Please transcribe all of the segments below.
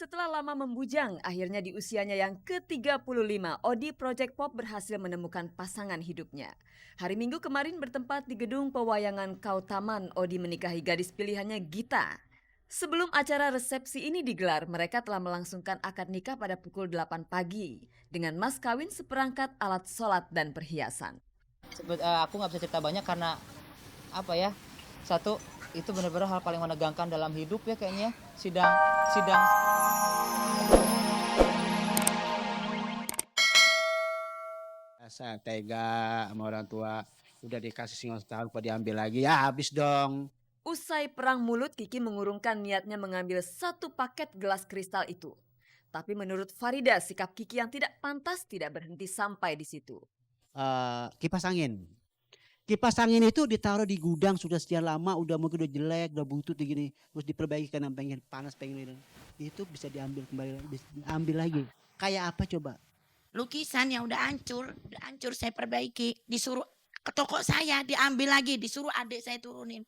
Setelah lama membujang, akhirnya di usianya yang ke-35, Odi Project Pop berhasil menemukan pasangan hidupnya. Hari Minggu kemarin bertempat di gedung pewayangan Kautaman, Odi menikahi gadis pilihannya Gita. Sebelum acara resepsi ini digelar, mereka telah melangsungkan akad nikah pada pukul 8 pagi dengan mas kawin seperangkat alat sholat dan perhiasan. Aku nggak bisa cerita banyak karena apa ya, satu itu benar-benar hal paling menegangkan dalam hidup ya kayaknya, sidang sidang Rasa tega sama orang tua, udah dikasih singlong setahun kok diambil lagi, ya habis dong. Usai perang mulut, Kiki mengurungkan niatnya mengambil satu paket gelas kristal itu. Tapi menurut Farida, sikap Kiki yang tidak pantas tidak berhenti sampai di situ. Kipas angin. Kipas angin itu ditaruh di gudang sudah sekian lama, udah mungkin udah jelek, udah butut gini, terus diperbaiki karena pengen panas pengen ini. Itu bisa diambil kembali, bisa diambil lagi. Kayak apa coba? Lukisan yang udah hancur saya perbaiki, disuruh ke toko saya diambil lagi, disuruh adik saya turunin.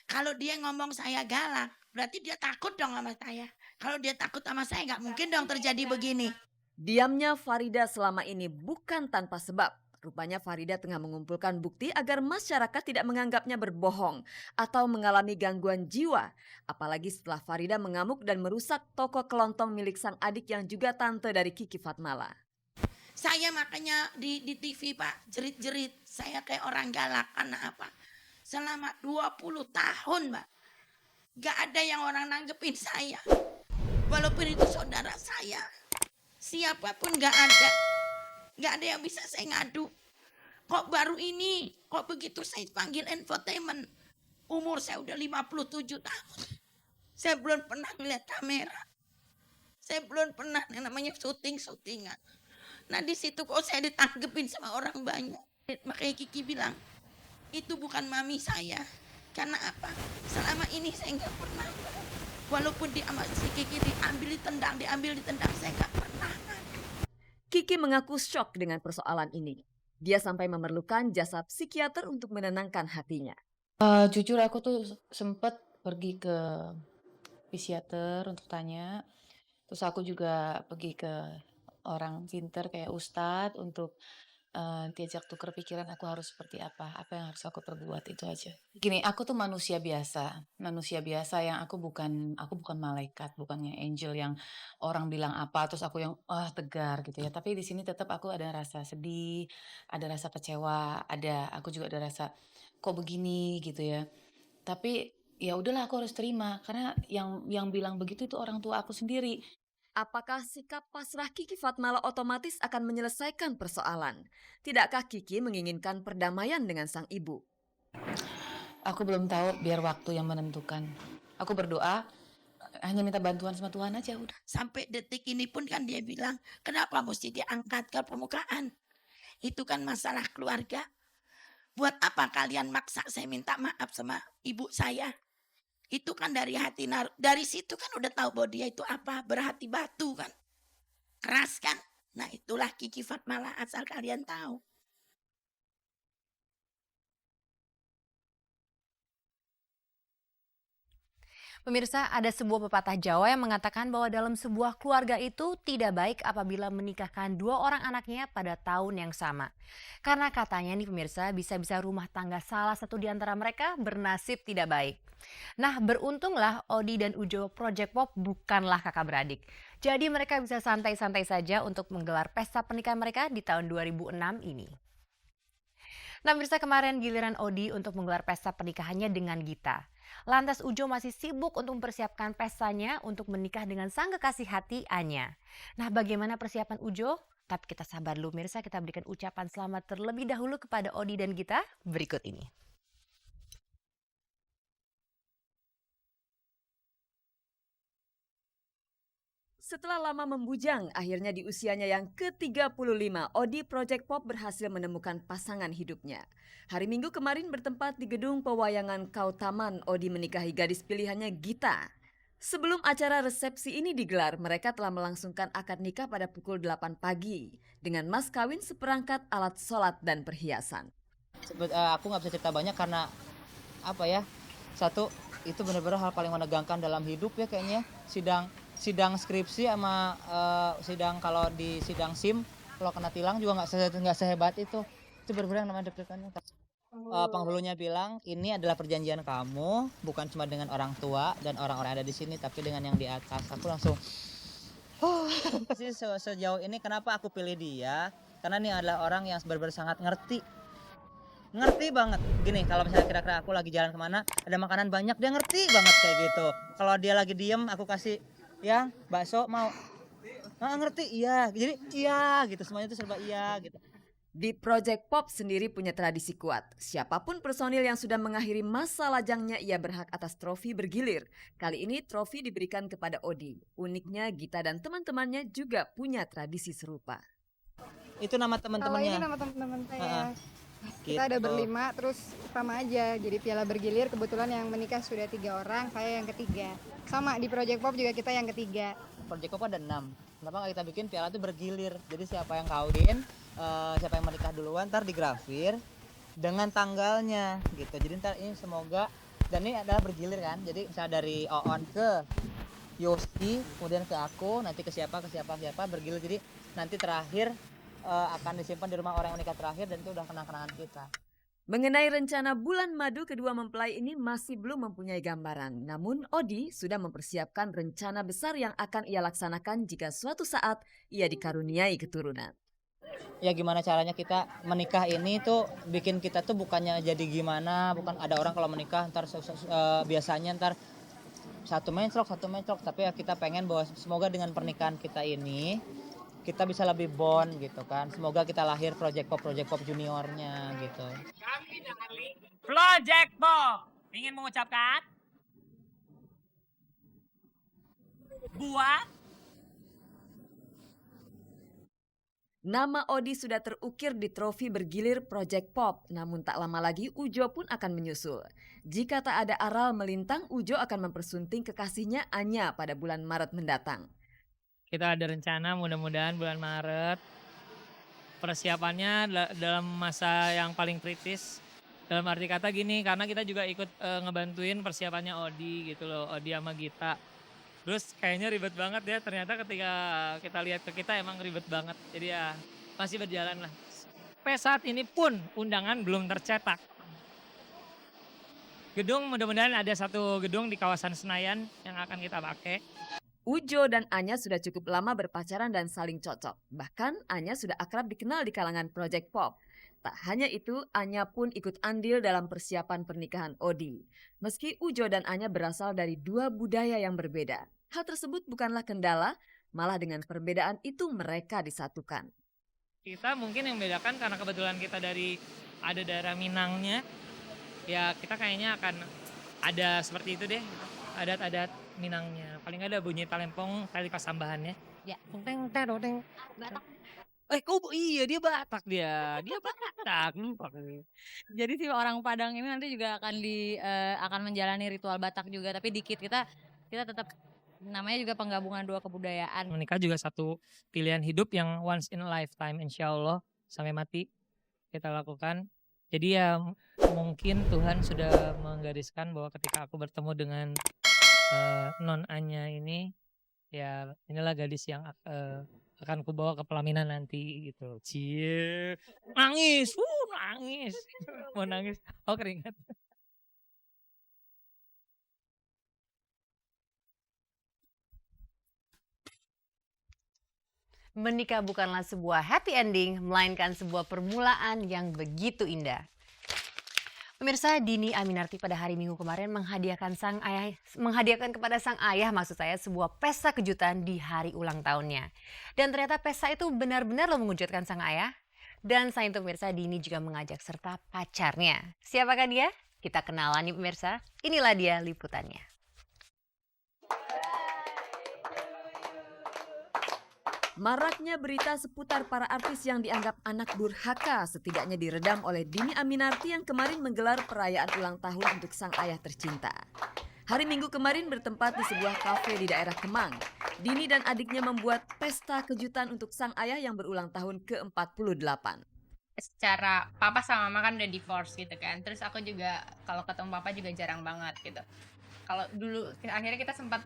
Kalau dia ngomong saya galak, berarti dia takut dong sama saya. Kalau dia takut sama saya nggak mungkin dong terjadi begini. Diamnya Farida selama ini bukan tanpa sebab. Rupanya Farida tengah mengumpulkan bukti agar masyarakat tidak menganggapnya berbohong atau mengalami gangguan jiwa. Apalagi setelah Farida mengamuk dan merusak toko kelontong milik sang adik yang juga tante dari Kiki Fatmala. Saya makanya di TV Pak, jerit-jerit. Saya kayak orang galak karena apa? Selama 20 tahun Mbak, gak ada yang orang nanggepin saya. Walaupun itu saudara saya. Siapapun gak ada yang bisa saya ngadu. Kok baru ini, kok begitu saya panggil infotainment. Umur saya udah 57 tahun. Saya belum pernah ngeliat kamera. Saya belum pernah yang namanya syutingan. Nah di situ kok saya ditanggepin sama orang banyak. Makanya Kiki bilang, itu bukan mami saya. Karena apa? Selama ini saya nggak pernah. Walaupun si Kiki diambil ditendang, saya nggak pernah. Kiki mengaku syok dengan persoalan ini. Dia sampai memerlukan jasa psikiater untuk menenangkan hatinya. Jujur aku tuh sempet pergi ke psikiater untuk tanya. Terus aku juga pergi ke orang pinter kayak ustadz untuk diajak tukar pikiran aku harus seperti apa yang harus aku perbuat, itu aja. Gini, aku tuh manusia biasa yang aku bukan malaikat, bukannya angel yang orang bilang apa terus aku yang tegar gitu ya. Tapi di sini tetap aku ada rasa sedih, ada rasa kecewa, aku juga ada rasa kok begini gitu ya. Tapi ya udahlah aku harus terima karena yang bilang begitu itu orang tua aku sendiri. Apakah sikap pasrah Kiki Fatmala otomatis akan menyelesaikan persoalan? Tidakkah Kiki menginginkan perdamaian dengan sang ibu? Aku belum tahu, biar waktu yang menentukan. Aku berdoa, hanya minta bantuan sama Tuhan aja udah. Sampai detik ini pun kan dia bilang, kenapa mesti diangkat ke permukaan? Itu kan masalah keluarga. Buat apa kalian maksa saya minta maaf sama ibu saya? Itu kan dari hati, dari situ kan udah tahu bahwa dia itu apa, berhati batu kan. Keras kan? Nah itulah Kiki Fatmala asal kalian tahu. Pemirsa, ada sebuah pepatah Jawa yang mengatakan bahwa dalam sebuah keluarga itu tidak baik apabila menikahkan dua orang anaknya pada tahun yang sama. Karena katanya nih pemirsa, bisa-bisa rumah tangga salah satu di antara mereka bernasib tidak baik. Nah, beruntunglah Odi dan Ujo Project Pop bukanlah kakak beradik. Jadi mereka bisa santai-santai saja untuk menggelar pesta pernikahan mereka di tahun 2006 ini. Nah, pemirsa, kemarin giliran Odi untuk menggelar pesta pernikahannya dengan Gita. Lantas Ujo masih sibuk untuk mempersiapkan pestanya untuk menikah dengan sang kekasih hati Anya. Nah, bagaimana persiapan Ujo? Tapi kita sabar dulu pemirsa, kita berikan ucapan selamat terlebih dahulu kepada Odi dan Gita berikut ini. Setelah lama membujang, akhirnya di usianya yang ke-35, Odi Project Pop berhasil menemukan pasangan hidupnya. Hari Minggu kemarin bertempat di gedung pewayangan Kautaman, Odi menikahi gadis pilihannya Gita. Sebelum acara resepsi ini digelar, mereka telah melangsungkan akad nikah pada pukul 8 pagi dengan mas kawin seperangkat alat sholat dan perhiasan. Aku nggak bisa cerita banyak karena apa ya, satu itu benar-benar hal paling menegangkan dalam hidup ya kayaknya. Sidang skripsi sama sidang, kalau di sidang SIM kalau kena tilang juga nggak sehebat itu. Itu benar-benar yang namanya deg-degannya. Penghulunya bilang ini adalah perjanjian kamu, bukan cuma dengan orang tua dan orang-orang ada di sini, tapi dengan yang di atas. Aku langsung sih sejauh ini kenapa aku pilih dia, karena ini adalah orang yang benar-benar sangat ngerti banget. Gini, kalau misalnya kira-kira aku lagi jalan kemana ada makanan banyak, dia ngerti banget kayak gitu. Kalau dia lagi diem aku kasih ya bakso, mau ngerti iya, jadi iya gitu, semuanya itu serba iya gitu. Di Project Pop sendiri punya tradisi kuat. Siapapun personil yang sudah mengakhiri masa lajangnya, ia berhak atas trofi bergilir. Kali ini trofi diberikan kepada Odi. Uniknya Gita dan teman-temannya juga punya tradisi serupa. Itu nama Kalau teman-temannya. ini nama teman-teman saya. Heeh. Kita ada Gitu. berlima, terus sama aja. Jadi piala bergilir, kebetulan yang menikah sudah 3 orang, saya yang ketiga. Sama di Project Pop juga kita yang ketiga. Project Pop ada 6. Kenapa nggak kita bikin piala itu bergilir? Jadi siapa yang kawin, siapa yang menikah duluan, ntar digrafir dengan tanggalnya gitu. Jadi ntar ini semoga, dan ini adalah bergilir kan. Jadi misalnya dari Oon ke Yosi, kemudian ke aku, nanti ke siapa bergilir. Jadi nanti terakhir akan disimpan di rumah orang yang menikah terakhir, dan itu udah kenang-kenangan kita. Mengenai rencana bulan madu, kedua mempelai ini masih belum mempunyai gambaran. Namun Odi sudah mempersiapkan rencana besar yang akan ia laksanakan jika suatu saat ia dikaruniai keturunan. Ya gimana caranya kita menikah ini tuh bikin kita tuh bukannya jadi gimana, bukan ada orang kalau menikah ntar biasanya ntar satu menclok, tapi ya kita pengen bahwa semoga dengan pernikahan kita ini kita bisa lebih bond gitu kan. Semoga kita lahir Project Pop juniornya gitu. Kami dari Project Pop ingin mengucapkan buat Nama Odi sudah terukir di trofi bergilir Project Pop, namun tak lama lagi Ujo pun akan menyusul. Jika tak ada aral melintang, Ujo akan mempersunting kekasihnya Anya pada bulan Maret mendatang. kita ada rencana mudah-mudahan bulan Maret. Persiapannya dalam masa yang paling kritis. Dalam arti kata gini, karena kita juga ikut ngebantuin persiapannya Odi gitu loh, Odi sama Gita. Terus kayaknya ribet banget ya, ternyata ketika kita lihat ke kita emang ribet banget. Jadi ya masih berjalan lah. Sampai saat ini pun undangan belum tercetak. Gedung mudah-mudahan ada satu gedung di kawasan Senayan yang akan kita pakai. Ujo dan Anya sudah cukup lama berpacaran dan saling cocok. Bahkan Anya sudah akrab dikenal di kalangan Project Pop. Tak hanya itu, Anya pun ikut andil dalam persiapan pernikahan Odi. Meski Ujo dan Anya berasal dari dua budaya yang berbeda, hal tersebut bukanlah kendala, malah dengan perbedaan itu mereka disatukan. Kita mungkin yang bedakan karena kebetulan kita ada daerah Minangnya. Ya kita kayaknya akan ada seperti itu deh, adat-adat Minangnya. Paling ada bunyi talempong kali pasambahannya. Ya. Teng teng. Iya dia Batak dia Batak. Jadi si orang Padang ini nanti juga akan menjalani ritual Batak juga, tapi dikit kita tetap namanya juga penggabungan dua kebudayaan. Menikah juga satu pilihan hidup yang once in a lifetime, insya Allah sampai mati kita lakukan. Jadi ya mungkin Tuhan sudah menggariskan bahwa ketika aku bertemu dengan Non Anya ini, ya inilah gadis yang akan kubawa ke pelaminan nanti gitu. Cie, nangis, nangis, mau nangis, oh keringat. Menikah bukanlah sebuah happy ending, melainkan sebuah permulaan yang begitu indah. Pemirsa, Dhini Aminarti pada hari Minggu kemarin menghadiahkan kepada sang ayah sebuah pesta kejutan di hari ulang tahunnya. Dan ternyata pesta itu benar-benar mengejutkan sang ayah. Dan selain itu pemirsa, Dhini juga mengajak serta pacarnya. Siapakah dia? Kita kenalan nih pemirsa. Inilah dia liputannya. Maraknya berita seputar para artis yang dianggap anak durhaka setidaknya diredam oleh Dhini Aminarti yang kemarin menggelar perayaan ulang tahun untuk sang ayah tercinta. Hari Minggu kemarin bertempat di sebuah kafe di daerah Kemang. Dhini dan adiknya membuat pesta kejutan untuk sang ayah yang berulang tahun ke-48. Secara papa sama mama kan udah divorce gitu kan. Terus aku juga kalau ketemu papa juga jarang banget gitu. kalau dulu akhirnya kita sempat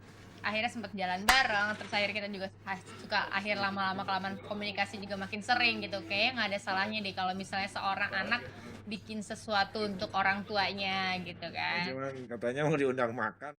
jalan bareng, terus akhirnya kita juga suka lama-lama kelamaan komunikasi juga makin sering gitu. Kayaknya nggak ada salahnya deh kalau misalnya seorang anak bikin sesuatu untuk orang tuanya gitu kan. Cuman katanya mau diundang makan.